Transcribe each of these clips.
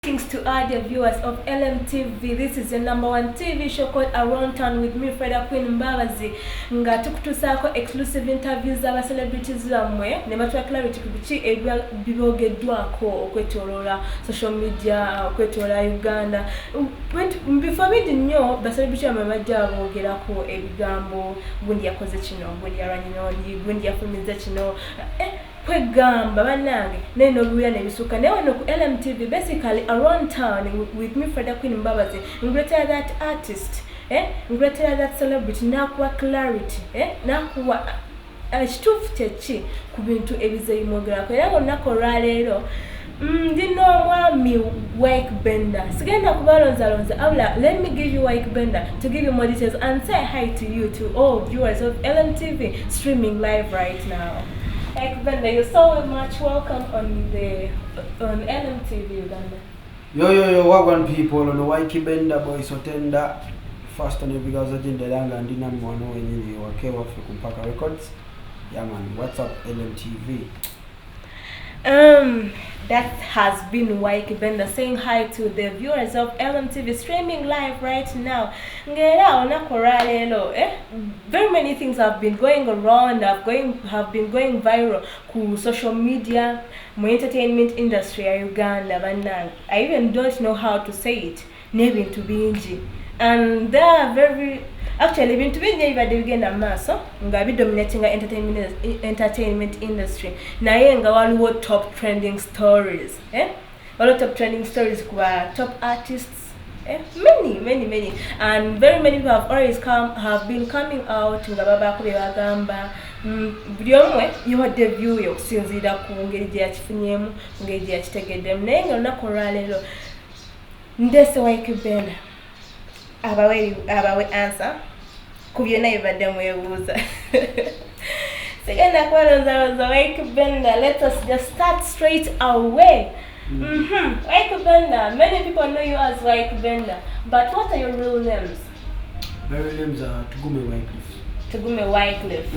Greetings to all the viewers of LMTV. This is the #1 TV show called Around Town with me, Freda Queen Mbabazi. Nga tukutusako exclusive interviews z'aba celebrities bamwe ne batwa clarity ku biki ebibogeddwako okwetoloola social media, okwetoloola Uganda. Before we nnyo ba celebrity bamajja abogerako ebigambo gundi yakoze kino, gundi yaranyinoonyi, gundi yafumiza kino. Kwegamba banange neno luya nebisuka newe no ku LMTV basically Around Town with me, Freda Queen Mbabazi. Ngretera that artist, ngretera that celebrity nakuwa clarity, nakuwa kituufu kyeki ku bintu ebizeyimogerako era olunaku olwaleero ndino omwami Ykee Bender. Sigenda kubalonzalonza abula, let me give you Ykee Bender to give you more details and say hi to you, to all viewers of LMTV streaming live right now. Ykee Bender, you're so much welcome on LMTV Uganda. Yo, wagwan people on the Ykee Bender boys otenda first on every gaza agenda langa ndina mwana wenyine wakewa kumpaka records. Yeah man, what's up LMTV? That has been Ykee Bender saying hi to the viewers of LMTV streaming live right now. Ngera onakora lelo, very many things have been going around, have been going viral ku social media, mu entertainment industry ya Uganda banana. I even don't know how to say it. Nebintu bingi. And they are very actually bintu bingi ibadde bigenda maaso nga bidominating entertainment industry. Naye nga waliwo top trending stories. Waliwo top trending stories kwa top artists. Many. And very many people have been coming out nga babako bebagamba. Buli omwe yiwadde view yo okusinziira ku ngeri gye yakifunyemu, ngeri gye yakitegeddemu. Naye nga olunaku olwaleero ndese Ykee Bender abawe answer ku byonna bibadde mwebuuza. Sigenda kubalonzalonza Ykee Bender. Let us just start straight away. Ykee Bender, many people know you as Ykee Bender, but what are your real names? My real names are Tugume Wycliffe.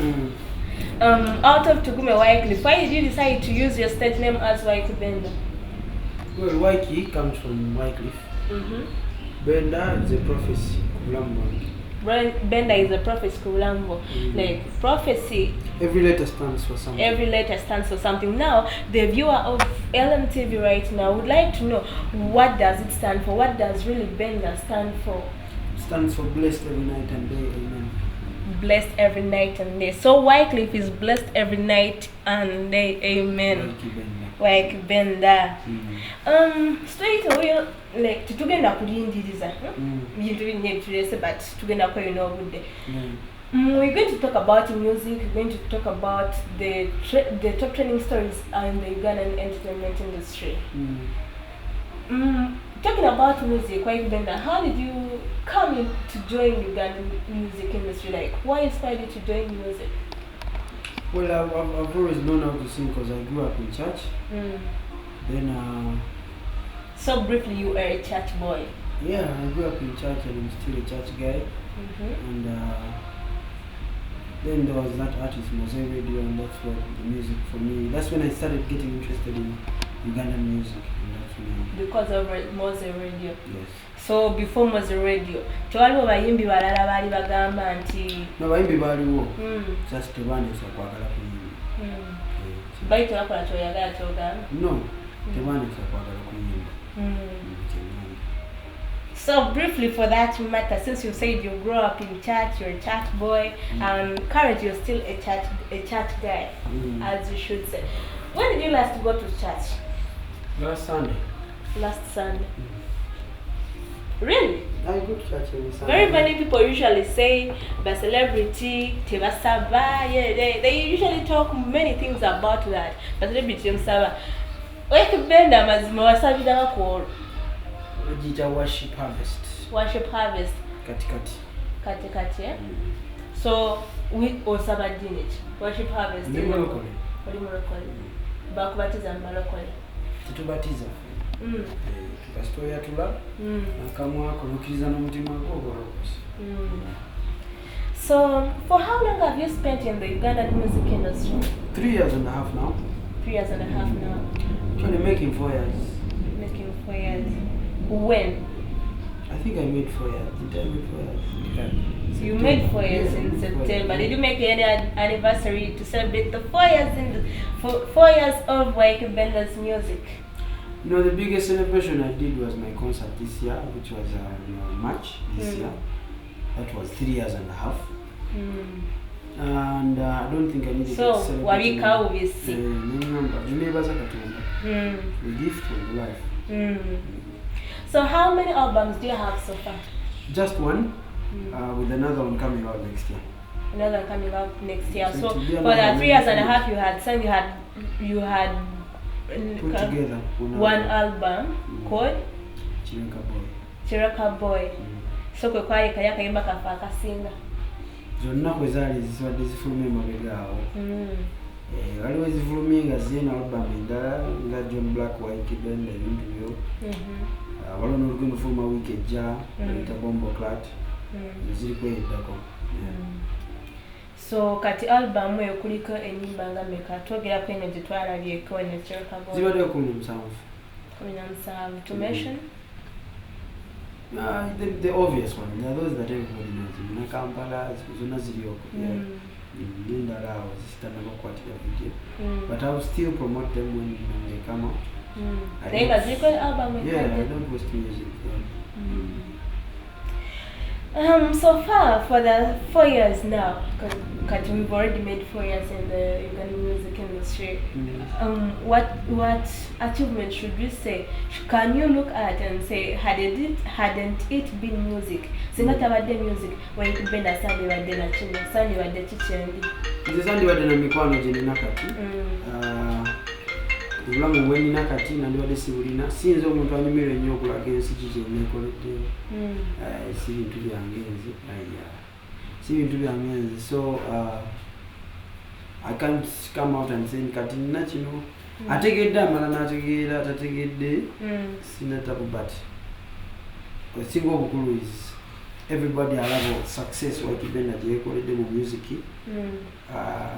Out of Tugume Wycliffe, why did you decide to use your stage name as Ykee Bender? Well, Ykee comes from Wycliffe. Bender is a prophecy. Bender is a prophecy. Like prophecy. Every letter stands for something. Now, the viewer of LMTV right now would like to know, what does it stand for? What does really Bender stand for? It stands for blessed every night and day. Amen. Blessed every night and day. So Wycliffe is blessed every night and day. Amen. Ykee Bender. Straight away, like tugenda kulindiriza bintu bingi but tugenda kweyuna obudde. We're going to talk about music. We're going to talk about the top trending stories in the Ugandan entertainment industry. Talking about music, Ykee Bender, how did you come in to join the Ugandan music industry? Like, what inspired you to join music? Well, I've always known how to sing because I grew up in church. Then so briefly, you are a church boy. Yeah, I grew up in church and I'm still a church guy. And then there was that artist Musuza radio, and that's what the music for me. That's when I started getting interested in Ugandan music. And that's when because of Musuza radio. Yes. So before Musuza radio, tewaliwo bayimbi balala baali bagamba nti no bayimbi baaliwo just tebaanisa kwagala kuyimba. Bayi tebakola kyoyagala kyogamba? No, tebaanisa kwagala kuyimba. So briefly, for that matter, since you said you grew up in church, you're a church boy, and currently you're still a church guy, as you should say. When did you last go to church? Last Sunday. Really? I go to church every Sunday. Very many people usually say the celebrity tebasaba. Yeah, they usually talk many things about that. The celebrity tebasaba. Ykee Bender mazima wasabira bakolo. Ojija worship harvest. Katikati. So we osaba dinit. Worship harvest. Ndi mulokole. Bakubatiza malokole. Tutubatiza. Tukasitoya tula. Nakamwa kulukiriza n'omutima gw'ogolokosa. So for how long have you spent in the Ugandan music industry? 3 years and a half now. 3 years and a half now. Actually making 4 years. 4 years. When? I think I made 4 years. Did I make 4 years? Yeah. So you made 4 years in September. Did you make any anniversary to celebrate the 4 years in 4 years of Ykee Bender's music? No, the biggest celebration I did was my concert this year, which was March this year. That was 3 years and a half. And I don't think I needed to celebrate. So, wabika ubisi. The gift of life. So how many albums do you have so far? Just one, with another one coming out next year. Another one coming out next year. So for the 3 years and a half you had sang, you had put together one album called Chiraka Boy. So kwe kwaye kaya kayimba kafa akasinga. Zonna kwe zaali ziswadde zifuluma emabega awo. Waliwo ezifulumye nga zirina album endala nga John Black, Ykee Bender, ebintu byo. Waliwo n'olugendo fuluma wiiki ejja bayita Bombo Clat. Ziri kweyeddako. So kati album eyo kuliko ennyimba nga mmeka? Twogerako eno gye twalabyeko eno Chiraka Boy. Zibaddeko 17. 17. To mention? The obvious one. There are those that everybody knows. In Kampala, zona zirioko. Ndala zisitana kukwatira video. But I will still promote them when they come out. Yeah, I don't post music. So far for the 4 years now, because we've already made 4 years in the Ugandan music industry. What achievement should we say? Can you look at and say, hadn't it been music? Singatabadde music, Ykee Bender sandi wadde na chino, sandi wadde chichendi. Nze sandi wadde na mikwano gye nina kati. Obulamu bwe nina kati nandibadde sibulina. Sinze omuntu anyumirwa ennyo okulaga ensi kiki neekoleddeyo. Si bintu byange nze. Si bintu byange nze. So I can't come out and say kati nina kino. Ategedde amala n'ategeera atategedde sina tabu, but ekisinga obukulu is everybody alaba success Ykee Bender gye yeekoledde mu music.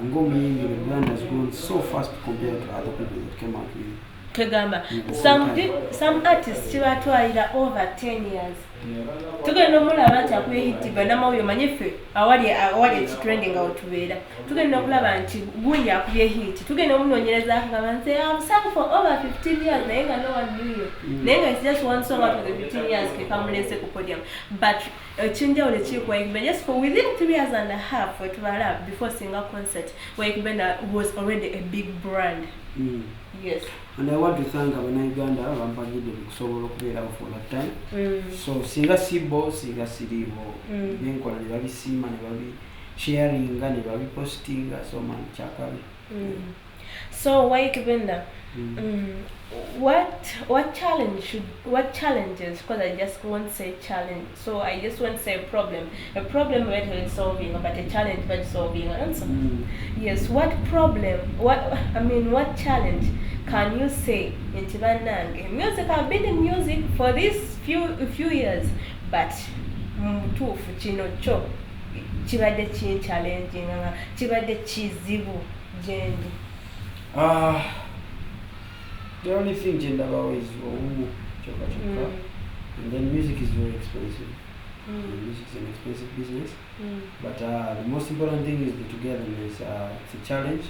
Ng'omuyimbi, the brand has grown so fast compared to other people that came out with. Kegamba, some artists kibatwalira over 10 years. Tugenda omulaba nti akuye hiti bannamawulire omanyi ffe awali ekitrending nga wetubeera. Tugenda okulaba nti gundi akubye hiti. Tugenda omunoonyereza akagamba nti I've sung for over 15 years naye nga no one knew you. Naye nga it's just one song out of the 15 years ke kamulese ku podium. But ekinjawulo kiri ku Ykee Bender, just for within 3 years and a half wetubala before single concert, Ykee Bender was already a big brand. Yes. And I want to thank Uganda bampagidde okusobola okubeerawo for that time. So singa sibo singa siribo byenkola ne babisiima ne babi sharinga ne babipostinga so man kyakabi. So Ykee Bender, what challenges, because I just won't say challenge, so I just won't say problem we're solving, but a challenge we're solving an answer. Yes, what challenge can you say in Tibanang? Music, I've been in music for these few years, but mutuufu kino kyo kibadde challenging, kibadde kizibu gyendi. The only thing about is choka. And then music is very expensive. Music is an expensive business. But the most important thing is the togetherness. It's a challenge.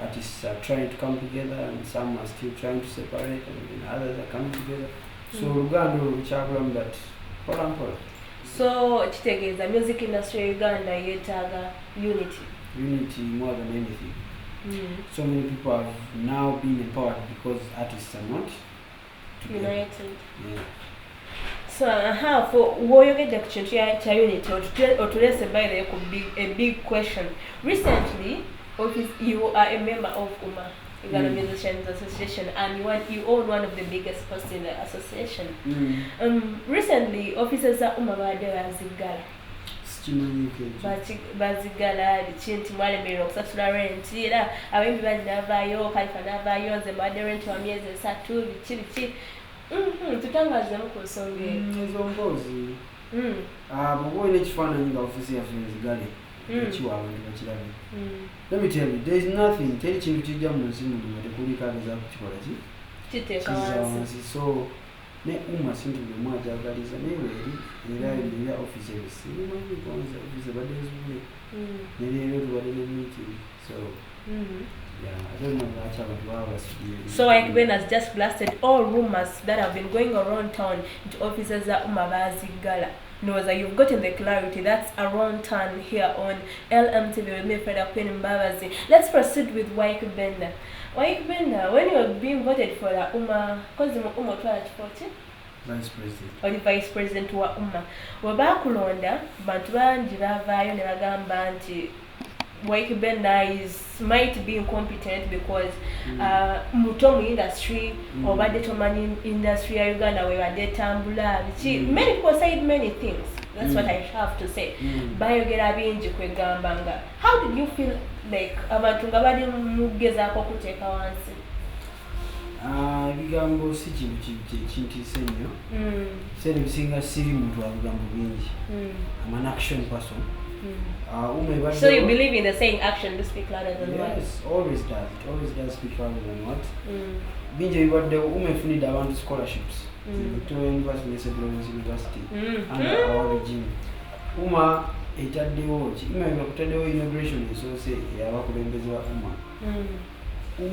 Artists are trying to come together, and some are still trying to separate, and others are coming together. So Uganda will challenge that. So kitegeeza music industry Uganda yeetaaga unity. Unity more than anything. So many people have now been empowered because artists are not united. Yeah. So for woyogedde ku kintu kya unity otulese by a big question. Recently, you are a member of UMA, Uganda Musicians Association, and you own one of the biggest posts in the association. Recently, officers at UMA bazigala. Bazigala kinti mwalemerera okusasula rent era abembi balinavaayo kalifa navaayo nze mbadde rent wa myezi 3 biki tutangazemu ku nsonga ezo mboozi bwoba olina ekifaananyi nga ofisi yaffe nzigale ekiwa abantu bakirabe. Let me tell you, there is nothing, teri kintu kijja mu nsi muno tekuli kagezaako kukikola so ne sintu bemwajagaliza naye era office simanyi kwanza office badde ezibule neleero tubadde ne meeting so yeah, I don't know what about so Ykee Bender has just blasted all rumors that have been going around town into offices that Umabazigala. No, that you've gotten the clarity. That's around town here on LMTV with me, Freda Queen Mbabazi. Let's proceed with Ykee Bender. Ykee Bender, when you were being voted for the because Uma 2040? Vice President. Or the Vice President wa Wabakulonda, bantu bangi bavaayo ne bagamba nti Ykee Bender might be incompetent because muto mu industry obadde tomanyi industry ya Uganda we badde tambula many people said many things. That's what I have to say. Bayogera bingi kwegamba nga how did you feel like abantu nga bali mugezaako kuteeka wansi? Bigambo si kintiise nnyo sene bisinga siri muntu wa bigambo bingi. I'm an action person. So you believe in the saying action to speak louder than words? Yes, always does. It always does speak louder than words. Bingi bibadde umefunidde abantu scholarships. Victoria University ne St. Lawrence University under our regime. Etaddewo kutaddewo inauguration esoose y'abakulembeze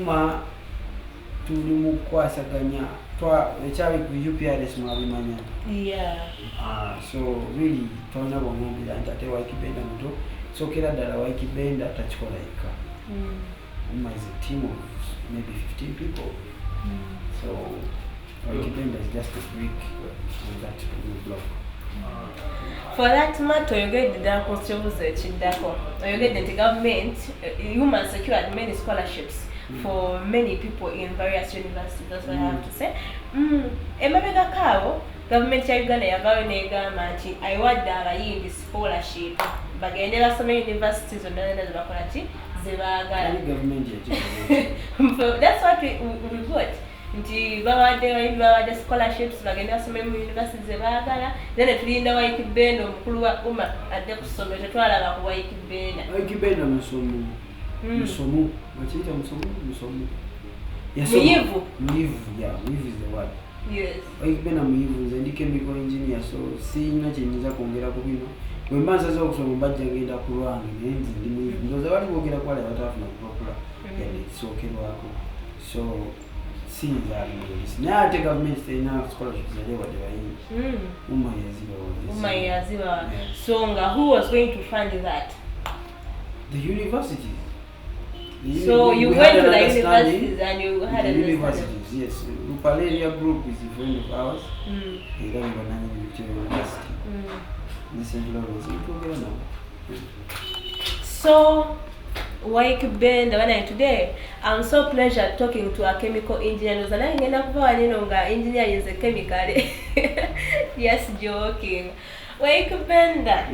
ba tuli mu kwasaganya ekyabi ku UPRS mwabimanya. So really tolina bw'omumbira nti ate Ykee Bender muto sookera ddala Ykee Bender takikola yekka. Is a team of maybe 15 people. So Ykee Bender is just a brick on that block. For that matter, you get the dark research in Dako. You get the government, human secured many scholarships for many people in various universities. That's what I have to say. Emabega kao government ya Uganda yavayo negamba nti awadde abayimbi scholarship bagendera some universities ondalenda zebakola ki zebaagala. That's what we got. Nti bawadde scholarships bagendera some universities zebaagala then tulinda Ykee Bender omukulu wa adde ku ssomero tetwalaba ku Ykee Bender. Ykee Bender musomu bakiyita musomu muyivu is the word. Yes. Ykee Bender muyivu nze ndi chemical engineer so siyina kyenyinza kwongera ku bino bwe mba nsaza okusoma mbajja ngenda ku lwange naye nze ndi muyivu ndowooza bali boogera ku wala batafuna kupapula sookerwako so naye ate gavumenti terina scholarships ate wadde bayingi yazibawa. So who was going to fund that? The universities. So you went to the universities and you had a universities, yes. Rupaleria group is a friend of ours. He ran the Victoria University. This is so Ykee Bender when today I'm so pleasure talking to a chemical engineer. Was I ngenda kuva nino nga engineer is a chemical. Yes, joking. Ykee Bender.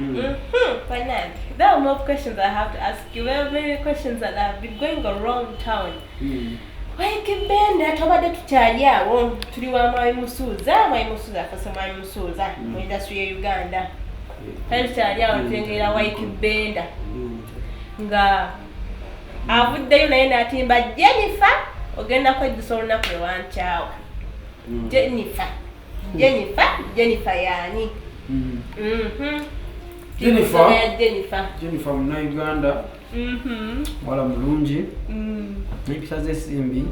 There are more questions I have to ask you. There are many questions that have been going around town. Ykee Bender tubadde tukyali awo tuli wa Musuza fasa Musuza mu industry ya Uganda. Tukyali awo tulengera Ykee Bender nga avuddeyo naye n'atimba Jennifer ogenda kwejjusa olunaku lwe wankyawa. Jennifer yani? Jennifer Munnayuganda wala mulungi n'empisa z'essimbi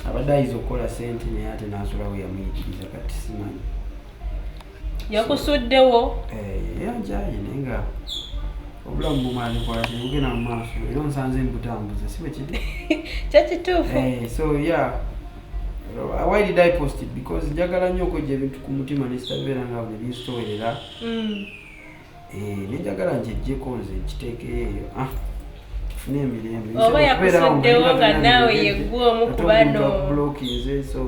abadde ayiza okukola ssente naye ate n'asulawo yamuyitiriza kati simanyi yakusuddewo yanjaye naye nga obulamu bumalikola tebugenda mu maaso era onsanze mbutambuza si bwe kiri kyekituufu. So yeah, why did I post it? Because njagala nnyo okujja ebintu ku mutima ne sitabeera nga bwe binsowerera nenjagala njejjeko nze nkiteekeyo eyo tufune emirembe oba yakusuddewo nga naawe yeggwa omu ku bano blokinze so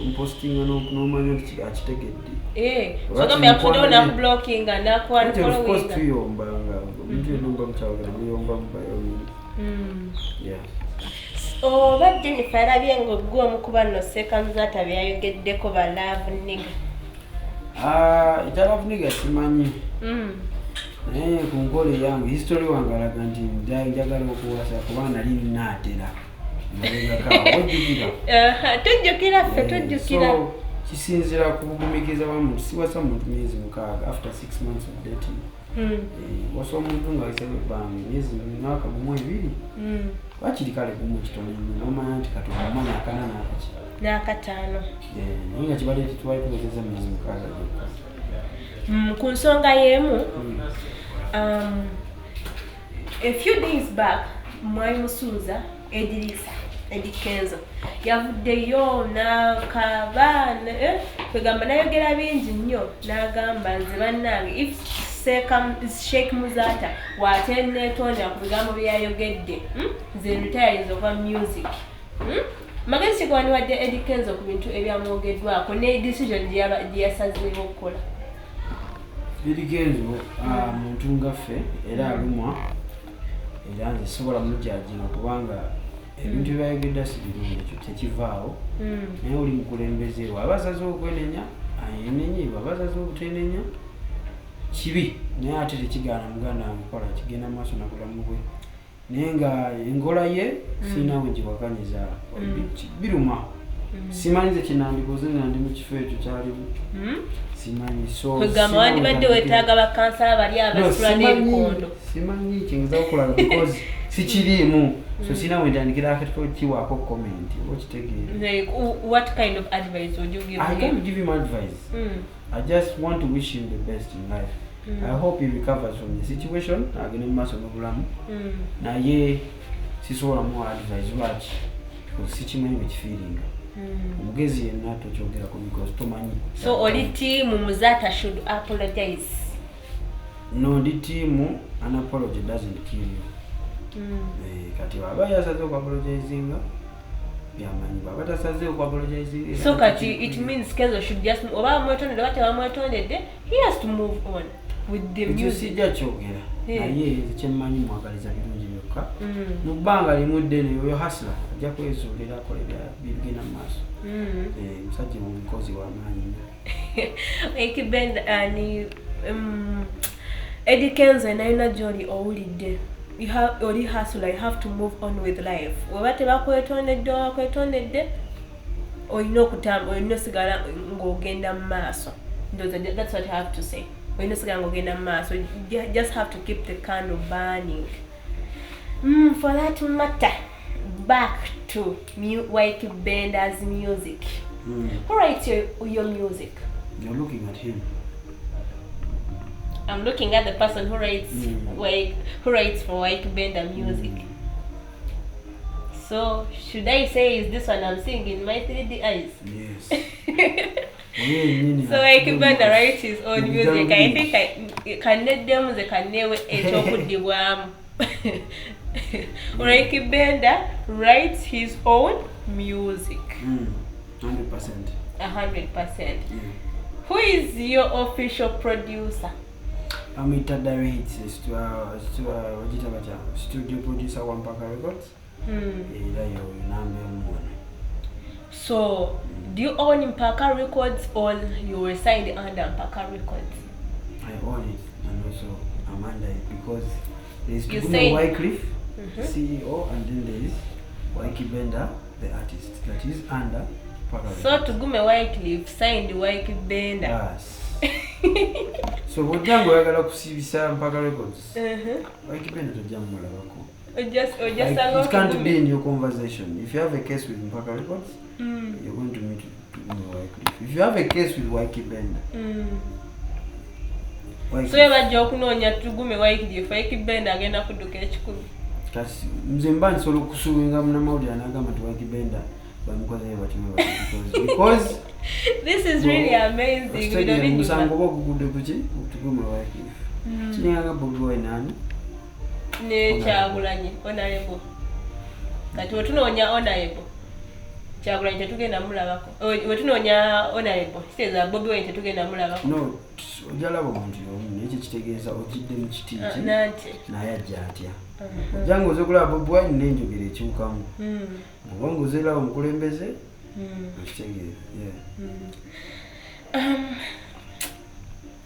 mpostinga n'omanya nti akitegedde sogamba yakusuddewo nakublokinga of course tuyomba nga omuntu yennomba mukyawagala muyomba mubayomini oba Jennifer alabye ng'oggwa omu ku bano sekanzata byayogeddeko ba love nigga. Ekya love nigga simanyi naye ku nkole yange history wange alaga nti njagala okuwasa kuba nali nnaatera tujjukira ffe tujjukira kisinzira ku bugumikiza bwa muntu siwasa muntu myezi 6 after 6 months of dating wasa omuntu nga ayise bambi myezi mwaka gumu 2 wakiri kale gumu kitono nomanya nti katonda omwana akana n'akataano naye nga kibadde titwali tuwezeza myezi 6 gyokka ku nsonga y'emu a few days back mwali Musuza Edi Kenzo yavuddeyo n'akaba kwegamba nayogera bingi nnyo n'agamba nze bannange if Sheikh Muzata wate neetonda ku bigambo bye yayogedde nze retired over music magezi kikwani wadde Edi Kenzo ku bintu ebyamwogeddwako ne decision gye yasazeewo okukola. Edi Kenzo muntu ngaffe era alumwa era nze sobola mujajinga kubanga ebintu byayogedde si birungi ekyo tekivaawo naye oli mukulembeze abasaze okwenenya ayenenye abasaze obutenenya kibi naye ate tekigaana muganda wange kigenda maaso nakulamu bwe naye nga engola ye siinawe ngiwakanyiza biruma simanyi ze kinandikoze nga ndi mu kifo ekyo kyalimu simanyi kwegamba wandibadde wetaaga bakansala bali abasula n'ebikondo simanyi kyengeza okulaga because sikirimu so siinawe ntandikira akatiko kiwaako comment okitegeera. What kind of advice would you give him? I can't give him advice. I just want to wish him the best in life. I hope he recovers from the situation agende mu maaso n'obulamu naye sisobola mu advice lwaki because sikimanyi bwe kifiiringa omugezi yenna tokyogerako because tomanyi. So oli team Muzata should apologize? No, the team an apology doesn't kill you. Kati waba yasaze okapologizinga byamanyi baba tasaze okapologizinga so kati it means Kenzo should just oba mwetondedde bate bamwetondedde he has to move on with the music. Sijja kyogera naye kyemmanyi mwagaliza birungi byokka mu bbanga limu ddene oyo hasla ajja kwezuulira akola bigenda mu maaso musajja omukozi w'amaanyi. Ykee Bender ni Edi Kenzo nayina gy'oli owulidde oli hustle, you have to move on with life. Oba tebakwetondedde wakwetondedde olina okutamba olina osigala ng'ogenda mu maaso. That's what I have to say. Olina osigala ng'ogenda mu maaso. You just have to keep the candle burning. For that matter, back to Ykee Bender's music. Who writes your music? You're looking at him. I'm looking at the person who writes for Ykee Bender music. So should I say is this one I'm seeing in my 3D eyes? Yes. So Ykee Bender writes his own music. I think I can let them the kanewe etokudibwamu. Ykee Bender writes his own music. 100%. 100%. Who is your official producer? I'm Itadarit, studio producer wa Mpaka Records. So, do you own Mpaka Records or you were signed under Mpaka Records? I own it and also I'm under it because there's Wycliffe, CEO, and then there is Ykee Bender, the artist, that is under Mpaka Records. So, Tugume Wycliffe signed Ykee Bender? Yes. So bw'ojjanga oyagala kusibisa Mpaka Records, Ykee Bender tojja mulabako. It can't be in your conversation. If you have a case with Mpaka Records, you're going to meet Wycliffe. If you have a case with Ykee Bender, so yabajja okunoonya Tugume Wycliffe, Ykee Bender agenda kudduka ekikumi. Kasi nze mba nsobola okusuubinga munnamawulire n'agamba nti Ykee Bender bamukozeyo batimu because this is really amazing. We don't need musango bw'ogugudde kuki Tugume Wycliffe kiringanga Bobi Wine nani ne Kyagulanyi honorable. Kati wetunoonya honorable Kyagulanyi tetugenda mulabako. Wetunoonya honorable kitegeeza Bobi Wine tetugenda mulabako. No, ojalaba omuntu y'omu naye kitegeeza ogidde mu kitiiki naye ajja atya. Ojjanga oze kulaba Bobi Wine n'enjogera ekyukamu. Oba ng'ozeerawo omukulembeze okitegeeza.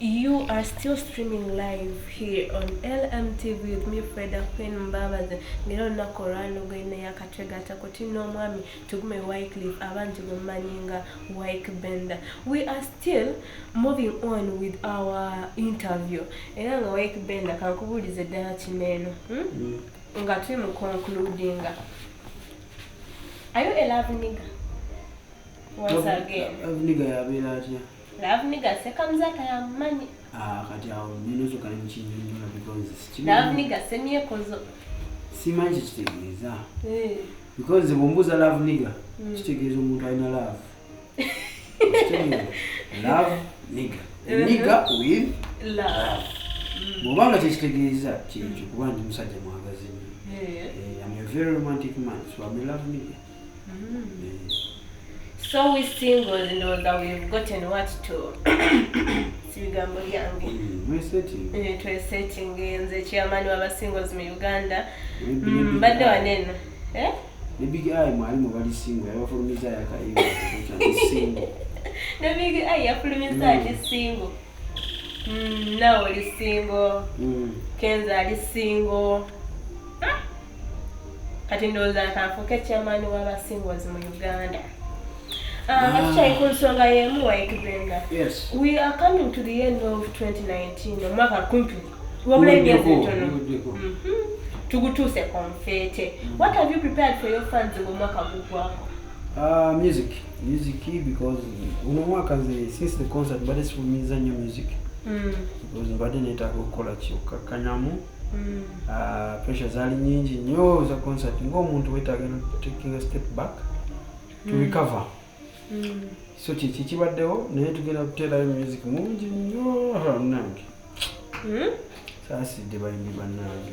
You are still streaming live here on LMTV with me, Freda Queen Mbabazi. Ngero na korano gine ya katregata kotino mwami tugume Wycliffe abantu gumanyinga Ykee Bender. We are still moving on with our interview. Era nga Ykee Bender kankubulize ddala kineno. Nga tuli mu concludinga. Are you a love nigga? Once again. Love nigga yabeera atya? Love nigga sekamzaka ya manyi. Kati awo ninozo kali mukinyonyola because love nigga semyekozo. Simanyi kitegeeza. Because bw'ombuuza love nigga kitegeeza omuntu alina love. Love nigga. Nigga with love. Bw'obanga kyekitegeeza kyekyo kuba ndi musajja mwagazi nnyo. I'm a very romantic man, so I'm a love nigga. So we singles know that we've gotten what to Sibigambo yange. We're setting. We're setting in the chairman of singles in Uganda. But no one the big eye, my mobile single, I offer me that I single. The big eye, I put me that is single. Now it is single. Kenzo is single. I didn't know that I forget chairman of singles in Uganda. Yes. We are coming to the end of 2019. What have you prepared for your fans in music. Music because since the concert, but it's for me new music. Because badineta wakola chioka kanyamu. Pressure zali nyingi nyo za concert ngo umuntu wetaga taking a step back to recover. So chichibaddewo naye tugenda kuterayo music mungi nnyo nange. Saasidde bayimbi bannange.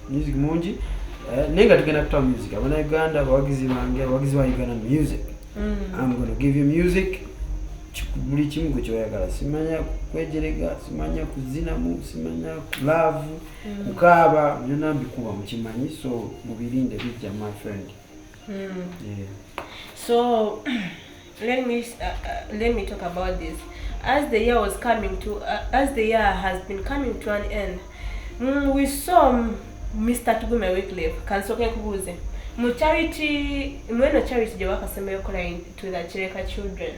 Music mungi. Nenga tugenda kutwa music. Abana Uganda abawagizi bange abawagizi ba Uganda music. I'm going to give you music. Buli kimu gwe kyoyagala. Simanya kwejerega, simanya kuzinamu, simanya love, kukaaba, byonna mbikuba mukimanyi, so mubirinde bijja my friend. Yeah. So let me talk about this. As the year was coming to as the year has been coming to an end, we saw Mr. Tugume Wycliffe kansoke kubuze mu charity mweno charity je wakasemeyo kola to the Chireka children.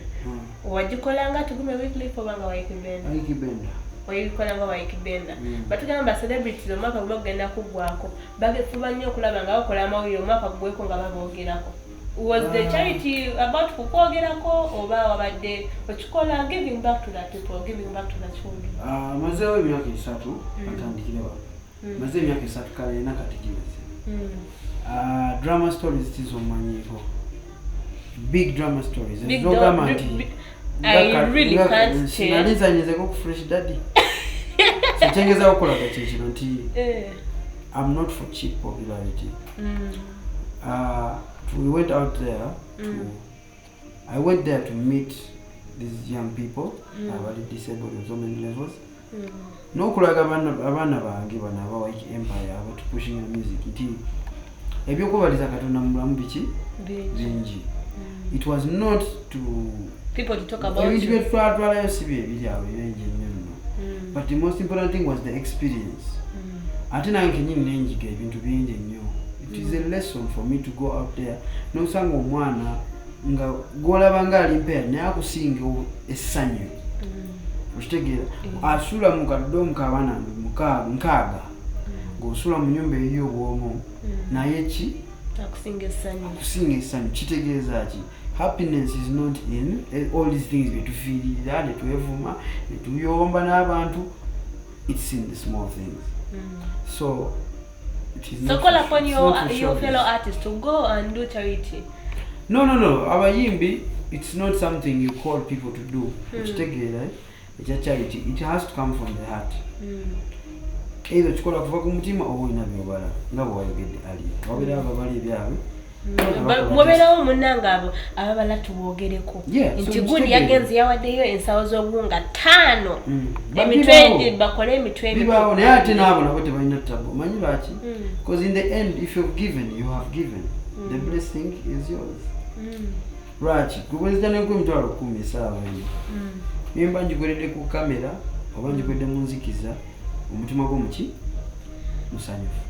Wajikolanga Tugume Wycliffe obanga Ykee Bender. Ykee Bender. Wayikolanga Ykee Bender. Batugamba celebrities omwaka gugenda kugwako bagefuba nnyo okulaba nga bakola amawulire omwaka gugweko nga baboogerako. Was the charity about kukwogerako oba wabadde okikola giving back to the people, giving back to the children? Mazeewo emyaka 3 atandikire wano. Mazeewo emyaka 3 kale nakati gimeze. Drama stories tizomanyiko. Big drama stories. Big I really can't change. Naliza nyezeko ku fresh daddy. Sichengeza okola kachechino nti I'm not for cheap popularity. We went out there I went there to meet these young people about disabled on so many levels. No kulaga abana bange bana ba Ykee Empire about pushing the music iti ebyokubaliza katonda mulamu biki bingi. It was not to people to talk about you. But the most important thing was the experience. It is a lesson for me to go out there. No sango mwana nga gola bangali impaired naye akusinga essanyu. Okitegera asula mu kadomu kabana nkaaga ng'osula mu nnyumba ey'obwomu naye ki akusinga essanyu. Akusinga essanyu kitegeeza ki? Happiness is not in all these things betufiirira netwevuma netuyomba n'abantu. It's in the small things. So it is so call upon your fellow artists to go and do charity. No. Abayimbi, it's not something you call people to do. It's a charity. It has to come from the heart. Either chikola kuva ku mutima oba ina byobala nga bwayogedde ali. Wabera ababali byabwe. Mwoberawo munnanga abo ababala tubogereko. Nti gundi yagenze yawaddeyo ensawo z'obuwunga 5. Emitwe bakole emitwe bibawo naye ate n'abo nabo tebalina ttabo. Manyi lwaki? Because in the end if you've given, you have given. The blessing is yours. lwaki kukwezita nenkumi emitwalo 10 essaawa eyo nimba njikoledde ku kamera oba njikoledde mu nzikiza omutima gwo muki musanyufu.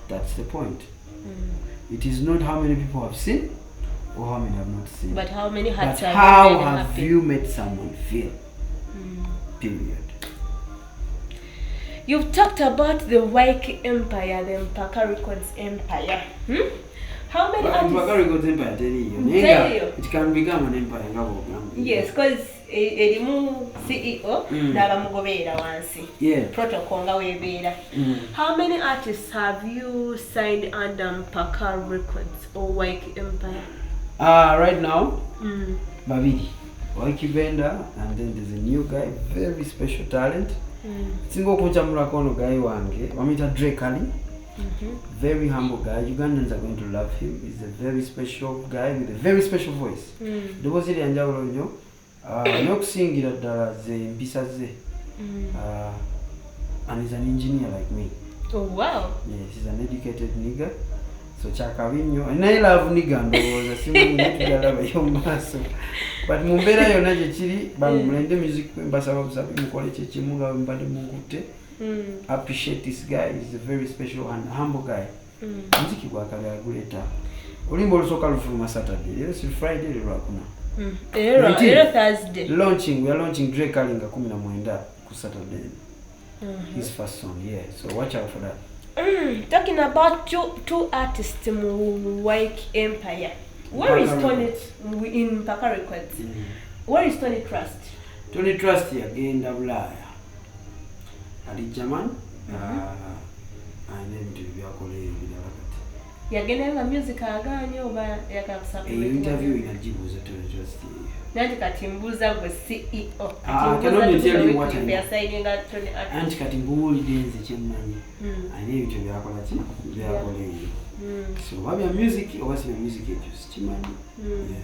That's the point. It is not how many people have seen or how many have not seen, but how many hearts but how have you made someone feel. Period. You've talked about the Ykee Empire, the Mpaka Records Empire. How many artists? Mpaka Records Empire, tell you. It can become an empire. Yes, because edimu CEO n'abamugobera wansi. Yeah. Protocol nga webeera. How many artists have you signed under Mpaka Records or Ykee Empire? Right now, babiri. Ykee Bender, and then there's a new guy, very special talent. Singo kuchamula kono guy wange, wamita Ykee. Very humble guy. Ugandans are going to love him. He's a very special guy with a very special voice. The voice is anjawulo nnyo. N'okusingira ddala ze empisa ze. And he's an engineer like me. Oh wow. Yes, he's an educated nigga. So chakabi nnyo. Naye love nigga ndowooza simanyi netujala yomaso. But mumbera yonna gye kiri bamulende music mbasaba busabi mukole kyekimu nga mbadde mungutte. Appreciate this guy. He's a very special and humble guy. Muziki gwakala guleta. Olimbo olusoka lufuluma Saturday. Lero si Friday lero akuna. Lero Thursday. Launching. We are launching Ykee nga 19 ku Saturday. His first song, yeah. So watch out for that. Talking about two artists in Ykee Empire. Where is Tony in Mpaka Records? Where is Tony Trust? Tony Trust yagenda Bulaya. Ali German. Ane bintu byakola ebirala kati. Yagenda nga music aganye oba yakakusaba. Interview inajibuza Tony Trust. Nanti kati mbuza gwe CEO. Cannot tell you what I signing out Tony artist. Anti kati mbuuli denze kyemmanyi. Ane bintu byakola ki byakola ebyo. So what your music or what's your music ages? Chimani. Yeah.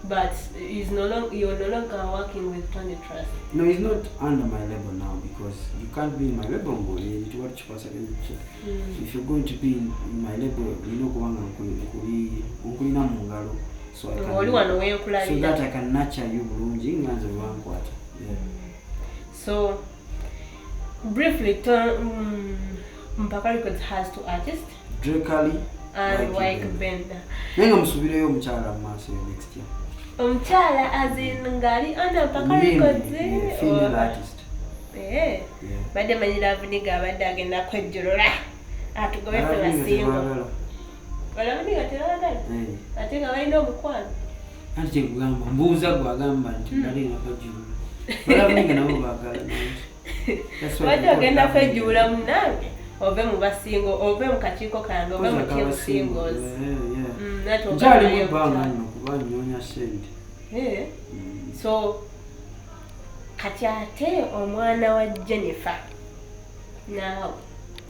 But you're no longer working with Tony Trust. No, he's not under my label now because you can't be in my label. If you're going to be in my label, you know so I can so that I can nurture you. Yeah. So briefly, Mpaka Records has 2 artists. Ykee and Ykee Bender. Nenga musubireyo omukyala maaso next year. Omukyala as in ngali under Mpaka Records. Female artist. Yeah. Badde manyira avuniga abadde agenda kwejjolola. Atugobe tulasingo. Wala vuniga teragala. Ate nga balina omukwano. Anti kyekugamba mbuuza gwagamba nti ngali nga kwejjolola. Wala vuniga nabo baagala. Badde agenda kwejjolola munange. Ove mu basingo, ove mu kakiiko kange, ove mu team singles. Njali mubanga nno kuba nnyonya sente. So kati ate omwana wa Jennifer. Now,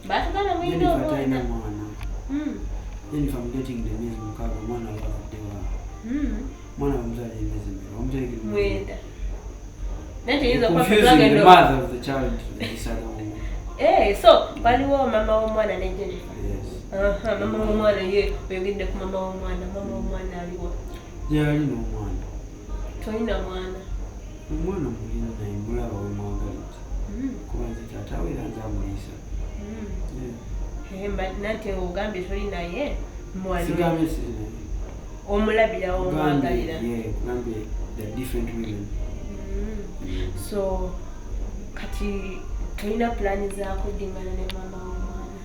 batugana mwino omwana. Jennifer I'm getting the news mukaaga omwana abadde wa. Mwana bamuzala emyezi mbiri. Omutege mwenda. Nate yizo kwa confusing the mother of the child decided. So waliwo mama w'omwana ne Jennifer. Yes. Mama w'omwana ye oyogedde ku mama w'omwana aliwo. Yali n'omwana. Tolina mwana. Omwana mulina naye mulaba we mwagalit. Kuba nze taata we era nze amuliisa. Nate ogambye tolina ye mwana. Sigambye sirina. Omulabira omwagalira. Gambye they're different women. So kati tulina plani za kuddingana ne mama w'omwana.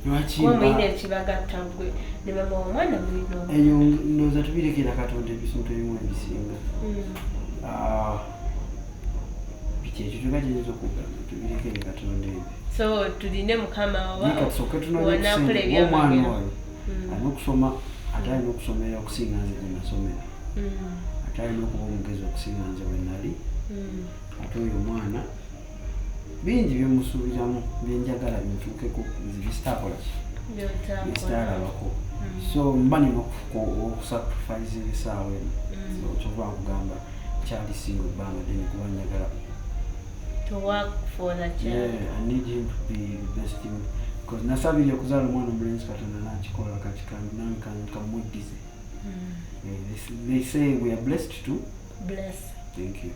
Lwaki? Kuba muyina ekibagatta gwe ne mama w'omwana mulina. Eyo ndowooza tubirekera Katonda ebisumto ebimu ebisinga. Biki ekyo kyonna kyeyinza okugamba tubirekere Katonda ebyo. So tuline Mukama oba kasooke tunaomwana oyo alina okusoma ate alina okusomera okusinga nze gye nasomera. Ate alina okuba omugezi okusinga nze bwe nali. Ate oyo omwana bingi byemusuubiramu byenjagala bintuukeko bisitaakola ki bisitaalabako. So mba nina okusacrifice ebisaawa eno. Kyova nkugamba kyali singa ebbanga ddene kuba njagala to work for the child. Yeah, I need him to be the best because nasabire okuzaala omwana omulenzi Katonda n'akikola kati kamuddize. They say we are blessed to bless. Thank you.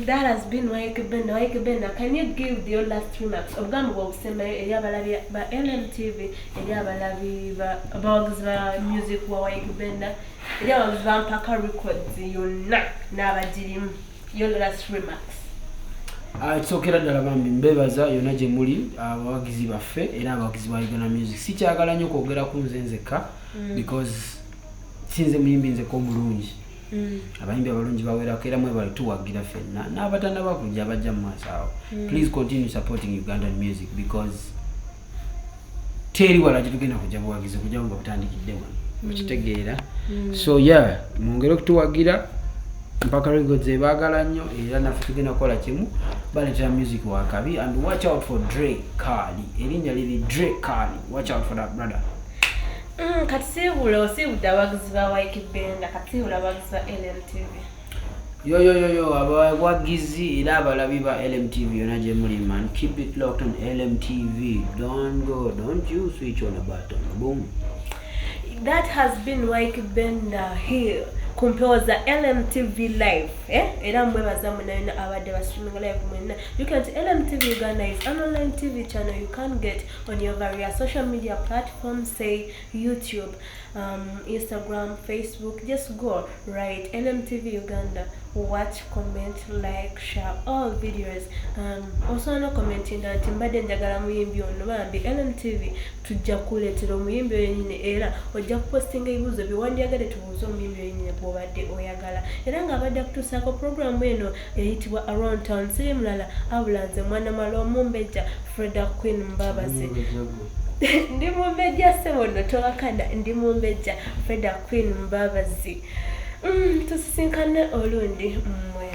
That has been Ykee Bender. Ykee Bender, can you give your last remarks? Ogambo wa usema eri abalabi ba LMTV, eri abalabi ba music wa Ykee Bender, eri abavuzi ba Mpaka Records yonna n'abagirimu. Your last remarks. Kyokera ddala bambi mbebaza yonna gye muli abawagizi baffe era abawagizi ba Uganda music. Sikyagala nnyo kwogera ku nze nzekka because sinze muyimbi nzekka omulungi. Abayimbi abalungi bawerako era mwe bali tuwagira ffenna n'abatannaba kujja bajja mu maaso awo. Please continue supporting Ugandan music because teri wala gitugenda kujja buwagizi kujja nga butandikidde wano. Okitegeera. So yeah, mwongere okutuwagira. Mpaka Records baagala nnyo era naffe tugenda kukola kimu baleetera music wa kabi and watch out for Dre Kali. Erinnya liri Dre Kali. Watch out for that brother. Katisiibula osiibudde abawagizi ba Ykee Bender, katisiibula abawagizi ba LMTV. Yo, abawagizi era abalabi ba LMTV yonna gye muli man. Keep it locked on LMTV. Don't you switch on a button. Boom. That has been Ykee Bender here. Composer LMTV live. Era mwebaza muna awadde ba streaming live muna. You can LMTV Uganda is an online TV channel you can get on your various social media platforms, say YouTube, Instagram, Facebook. Just go right LMTV Uganda. Watch, comment, like, share all videos. Also no commenting that mbadde njagala muyimbi ono bambi LMTV tujja kuleetera omuyimbi yennyini era ojja kupostinga ebibuuzo biwandiagale tubuuze omuyimbi yennyini bw'obadde oyagala era ng'abadde akutuusaako programu eno eyitibwa Around Town siri mulala abula nze mwana mala omumbejja Freda Queen Mbabazi. Ndi mumbejja sebono towakanda ndi mumbejja Freda Queen Mbabazi. Tusisinkane olundi mmwe.